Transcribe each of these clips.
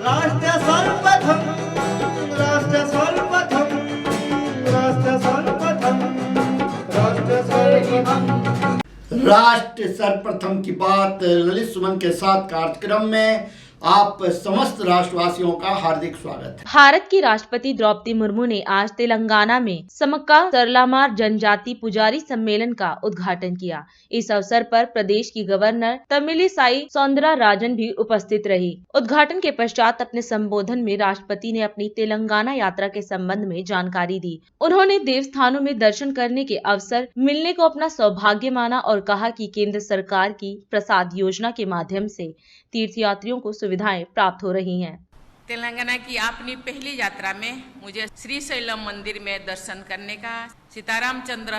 राष्ट्र सर्वप्रथम, राष्ट्र सर्वप्रथम, राष्ट्र सर्वप्रथम, राष्ट्र सर्वप्रथम। राष्ट्र सर्वप्रथम की बात ललित सुमन के साथ कार्यक्रम में आप समस्त राष्ट्रवासियों का हार्दिक स्वागत है। भारत की राष्ट्रपति द्रौपदी मुर्मू ने आज तेलंगाना में समक्का सरलामार जनजाति पुजारी सम्मेलन का उद्घाटन किया। इस अवसर पर प्रदेश की गवर्नर तमिलिसाई सौंदरराजन भी उपस्थित रही। उद्घाटन के पश्चात अपने संबोधन में राष्ट्रपति ने अपनी तेलंगाना यात्रा के संबंध में जानकारी दी। उन्होंने देवस्थानों में दर्शन करने के अवसर मिलने को अपना सौभाग्य माना और कहा कि केंद्र सरकार की प्रसाद योजना के माध्यम से तीर्थयात्रियों को सुविधाएं प्राप्त हो रही हैं। तेलंगाना की अपनी पहली यात्रा में मुझे श्रीशैलम मंदिर में दर्शन करने का, सीतारामचंद्र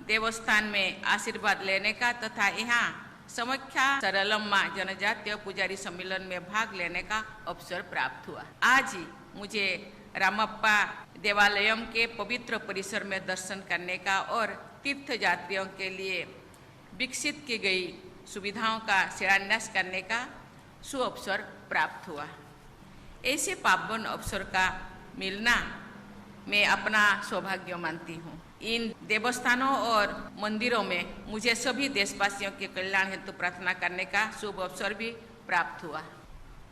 देवस्थान में आशीर्वाद लेने का तथा यहाँ समक्का सरलम्मा जनजातीय पुजारी सम्मेलन में भाग लेने का अवसर प्राप्त हुआ। आज ही मुझे रामप्पा देवालयम के पवित्र परिसर में दर्शन करने का और तीर्थ यात्रियों के लिए विकसित की गई सुविधाओं का शिलान्यास करने का सुअवसर प्राप्त हुआ। ऐसे पावन अवसर का मिलना मैं अपना सौभाग्य मानती हूँ। इन देवस्थानों और मंदिरों में मुझे सभी देशवासियों के कल्याण हेतु प्रार्थना करने का शुभ अवसर भी प्राप्त हुआ।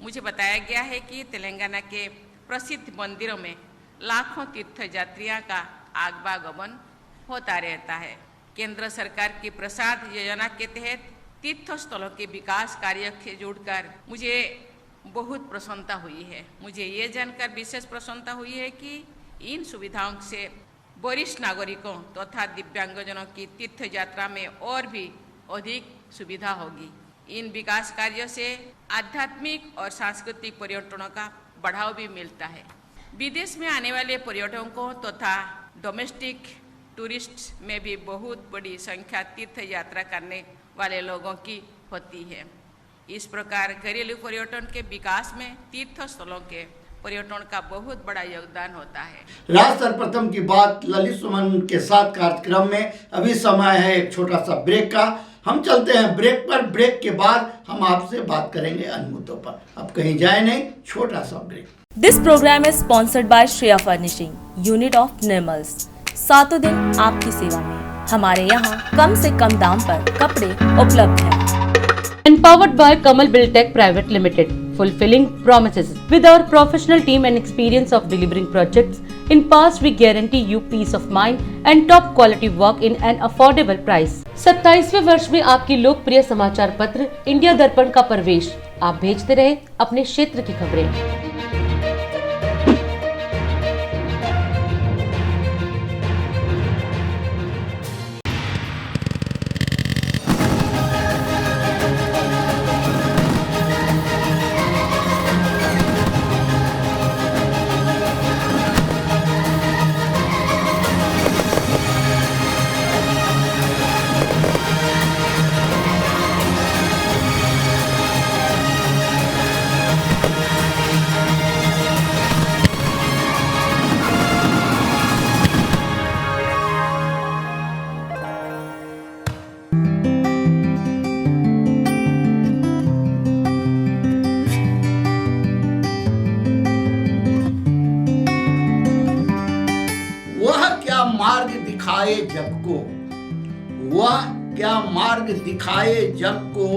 मुझे बताया गया है कि तेलंगाना के प्रसिद्ध मंदिरों में लाखों तीर्थयात्रियों का आगमन होता रहता है। केंद्र सरकार की प्रसाद योजना के तहत तीर्थ स्थलों के विकास कार्य से जुड़कर मुझे बहुत प्रसन्नता हुई है। मुझे ये जानकर विशेष प्रसन्नता हुई है कि इन सुविधाओं से वरिष्ठ नागरिकों तथा दिव्यांगजनों की तीर्थ यात्रा में और भी अधिक सुविधा होगी। इन विकास कार्यों से आध्यात्मिक और सांस्कृतिक पर्यटनों का बढ़ावा भी मिलता है। विदेश में आने वाले पर्यटकों तथा डोमेस्टिक टूरिस्ट में भी बहुत बड़ी संख्या तीर्थ यात्रा करने वाले लोगों की होती है। इस प्रकार घरेलू पर्यटन के विकास में तीर्थ स्थलों के पर्यटन का बहुत बड़ा योगदान होता है। राष्ट्र सर्वप्रथम की बात ललित सुमन के साथ कार्यक्रम में अभी समय है एक छोटा सा ब्रेक का। हम चलते हैं ब्रेक पर। ब्रेक के बाद हम आपसे बात करेंगे अन्य मुद्दों पर। अब कहीं जाए नहीं, छोटा सा break. This program is sponsored by Shreya furnishing, unit of Nirmals. सातों दिन आपकी सेवा में। हमारे यहाँ कम से कम दाम पर कपड़े उपलब्ध हैं। Empowered by Kamal Buildtech Private Limited, fulfilling promises. With our professional team and experience of delivering projects, in past we guarantee you peace of mind and top quality work in an affordable price. 27वें वर्ष में आपकी लोकप्रिय समाचार पत्र India दर्पण का प्रवेश। आप भेजते रहे अपने क्षेत्र की खबरें। दिखाए जग को, वह क्या मार्ग दिखाए जग को,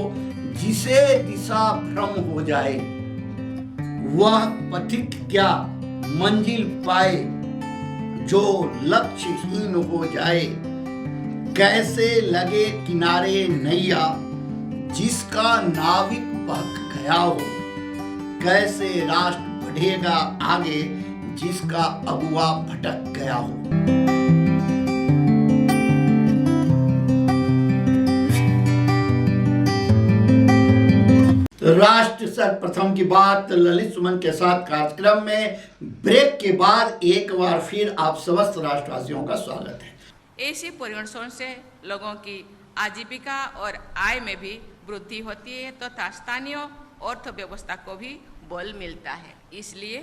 जिसे दिशा भ्रम हो जाए। वह पथिक क्या मंजिल पाए, जो लक्ष्यहीन हो जाए। कैसे लगे किनारे नैया, जिसका नाविक बहक गया हो। कैसे राष्ट्र बढ़ेगा आगे, जिसका अगुआ भटक गया हो। राष्ट्र सर्वप्रथम की बात ललित सुमन के साथ कार्यक्रम में ब्रेक के बाद एक बार फिर आप समस्त राष्ट्रवासियों का स्वागत है। ऐसे परिवर्तन से लोगों की आजीविका और आय में भी वृद्धि होती है तथा स्थानीय अर्थव्यवस्था को भी बल मिलता है। इसलिए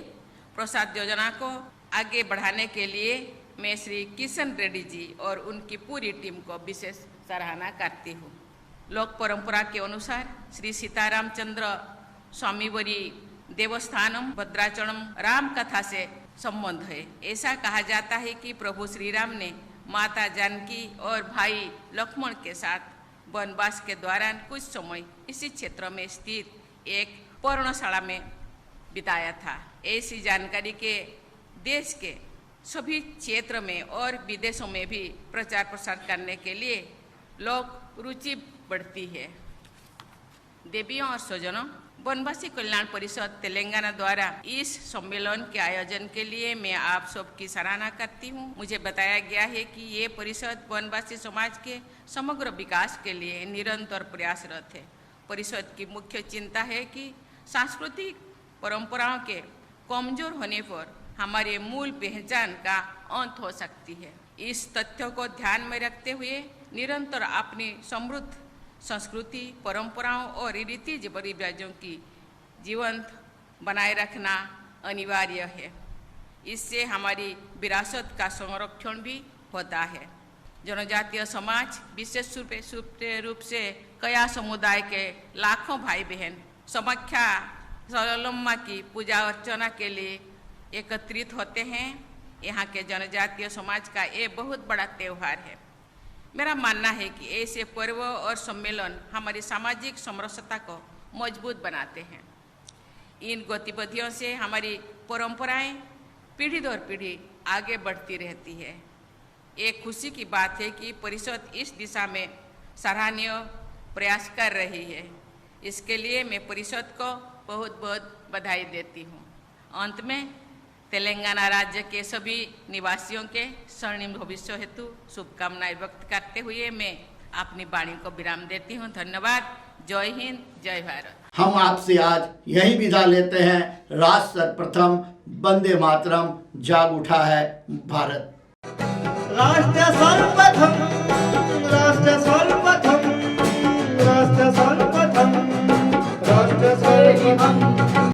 प्रसाद योजना को आगे बढ़ाने के लिए मैं श्री किशन रेड्डी जी और उनकी पूरी टीम को विशेष सराहना करती हूँ। लोक परंपरा के अनुसार श्री सीतारामचंद्र स्वामीवरी देवस्थानम भद्राचलम राम कथा से संबंध है। ऐसा कहा जाता है कि प्रभु श्री राम ने माता जानकी और भाई लक्ष्मण के साथ वनवास के दौरान कुछ समय इसी क्षेत्र में स्थित एक पर्णशाला में बिताया था। ऐसी जानकारी के देश के सभी क्षेत्र में और विदेशों में भी प्रचार प्रसार करने के लिए लोग रुचि बढ़ती है। देवियों और स्वजनों, वनवासी कल्याण परिषद तेलंगाना द्वारा इस सम्मेलन के आयोजन के लिए मैं आप सबकी सराहना करती हूँ। मुझे बताया गया है कि ये परिषद वनवासी समाज के समग्र विकास के लिए निरंतर प्रयासरत है। परिषद की मुख्य चिंता है कि सांस्कृतिक परंपराओं के कमजोर होने पर हमारे मूल पहचान का अंत हो सकती है। इस तथ्य को ध्यान में रखते हुए निरंतर अपनी समृद्ध संस्कृति, परंपराओं और रीति रिवाजों की जीवंत बनाए रखना अनिवार्य है। इससे हमारी विरासत का संरक्षण भी होता है। जनजातीय समाज विशेष रूप से कया समुदाय के लाखों भाई बहन समख्या सरलम्मा की पूजा अर्चना के लिए एकत्रित होते हैं। यहाँ के जनजातीय समाज का ये बहुत बड़ा त्यौहार है। मेरा मानना है कि ऐसे पर्व और सम्मेलन हमारी सामाजिक समरसता को मजबूत बनाते हैं। इन गतिविधियों से हमारी परंपराएं पीढ़ी दर पीढ़ी आगे बढ़ती रहती है। एक खुशी की बात है कि परिषद इस दिशा में सराहनीय प्रयास कर रही है। इसके लिए मैं परिषद को बहुत बहुत बधाई देती हूँ। अंत में तेलंगाना राज्य के सभी निवासियों के स्वर्णिम भविष्य हेतु शुभकामनाएं व्यक्त करते हुए मैं अपनी वाणी को विराम देती हूँ। धन्यवाद। जय हिंद, जय भारत। हम आपसे आज यही विदा लेते हैं। राष्ट्र सर्वप्रथम, वंदे मातरम, जाग उठा है भारत। राष्ट्र सर्वप्रथम, राष्ट्र सर्वप्रथम, राष्ट्र सर्वप्रथम, राष्ट्र सर्वप्रथम।